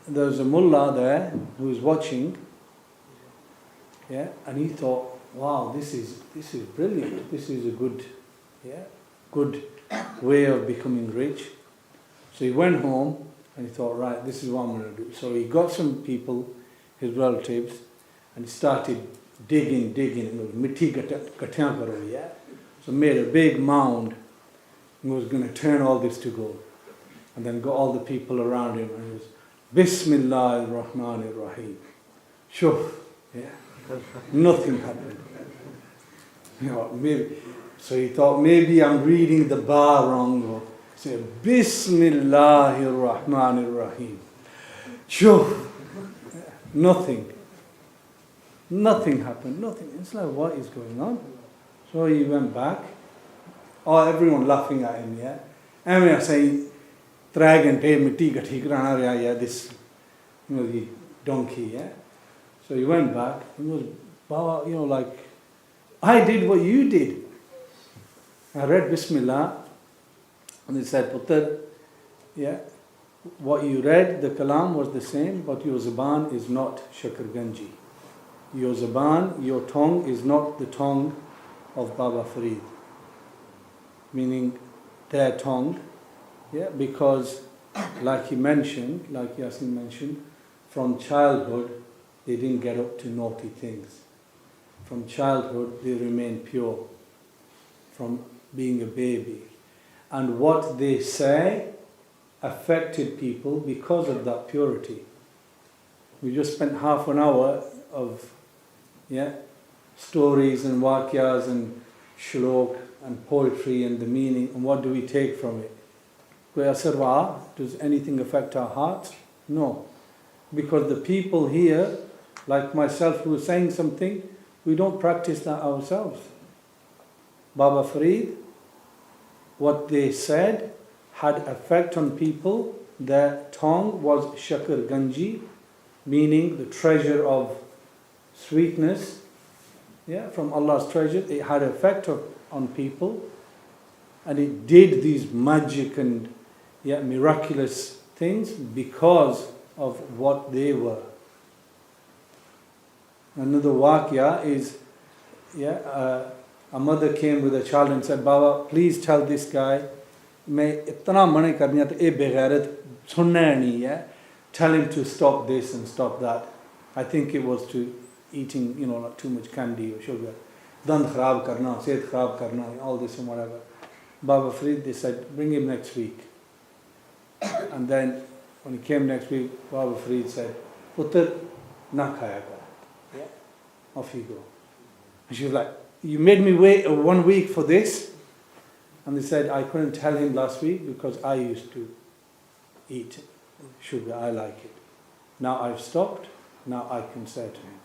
Speaker 2: there was a mullah there who was watching, and he thought, wow, this is brilliant. This is a good way of becoming rich. So he went home and he thought, right, this is what I'm going to do. So he got some people, his relatives, and he started digging, mitti gatyan karo, So made a big mound and was going to turn all this to gold. And then got all the people around him and he was, Bismillahir Rahmanir Rahim. Shuf, nothing happened. Maybe. So he thought, maybe I'm reading the bar wrong. Or say, Bismillahir Rahmanir Rahim. Shuf, nothing. Nothing happened, nothing. It's like, what is going on? So he went back. Oh, everyone laughing at him, And we are saying, dragon, this, the donkey, So he went back. He was, Baba, like, I did what you did. I read Bismillah, and he said, Putter, what you read, the kalam was the same, but your zaban is not Shakr Ganji. Your zaban, your tongue is not the tongue of Baba Farid. Meaning their tongue, because like he mentioned, like Yasin mentioned, from childhood they didn't get up to naughty things. From childhood they remain pure, from being a baby. And what they say affected people because of that purity. We just spent half an hour of stories and wakyas and shlok and poetry and the meaning, and what do we take from it? Does anything affect our hearts? No. Because the people here, like myself who is saying something, we don't practice that ourselves. Baba Farid, what they said had effect on people. Their tongue was Shakr Ganji, meaning the treasure of sweetness, from Allah's treasure. It had effect on people, and it did these magic and miraculous things because of what they were. Another waqia is, a mother came with a child and said, Baba, please tell this guy, मैं इतना मना करनी है तो ये बेगैरत सुनना नहीं है. Tell him to stop this and stop that. I think it was to eating, like too much candy or sugar. Dand kharab karna, sehat kharab karna, all this and whatever. Baba Farid, they said, bring him next week. And then when he came next week, Baba Farid said, Putter, na khaya kar. Off you go. And she was like, you made me wait 1 week for this? And they said, I couldn't tell him last week because I used to eat sugar, I like it. Now I've stopped, now I can say to him.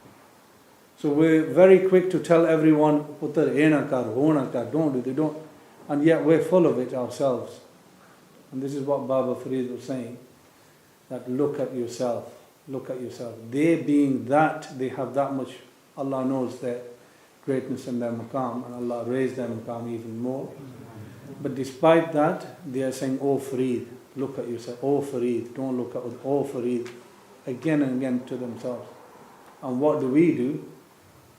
Speaker 2: So we're very quick to tell everyone, Putter, ena kar, hona kar, don't do, they don't. And yet we're full of it ourselves. And this is what Baba Farid was saying, that look at yourself, look at yourself. They being that, they have that much, Allah knows their greatness and their maqam, and Allah raised their maqam even more. But despite that, they are saying, oh Farid, look at yourself, oh Farid, don't look at, oh Farid, again and again to themselves. And what do?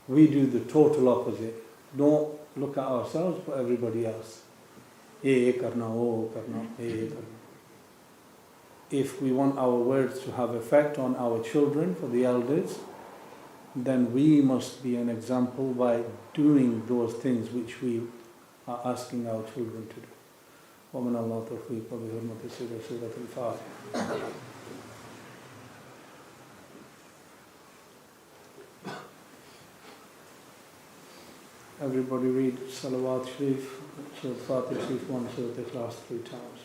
Speaker 2: We do the total opposite. Don't look at ourselves, but everybody else. Ye karna, oh karna, ye karna. If we want our words to have effect on our children, for the elders, then we must be an example by doing those things which we are asking our children to do. ومن الله توفيق وبحرمة سورة الفاتحة. Everybody read Salawat Sharif, Surah Fatih Sharif 1, Surah Ikhlas 3 times.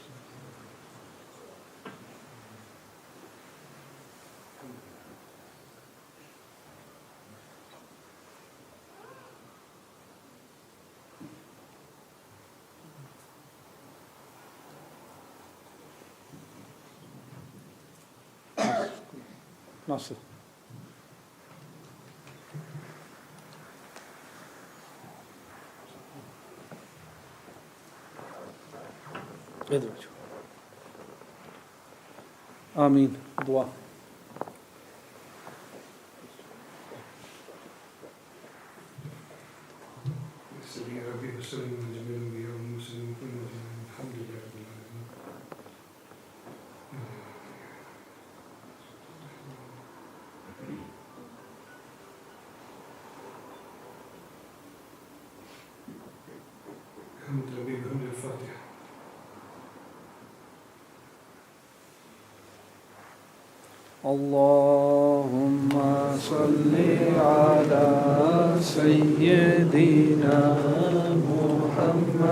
Speaker 2: Nasir. Ameen. Dua. اللهم صل على سيدنا محمد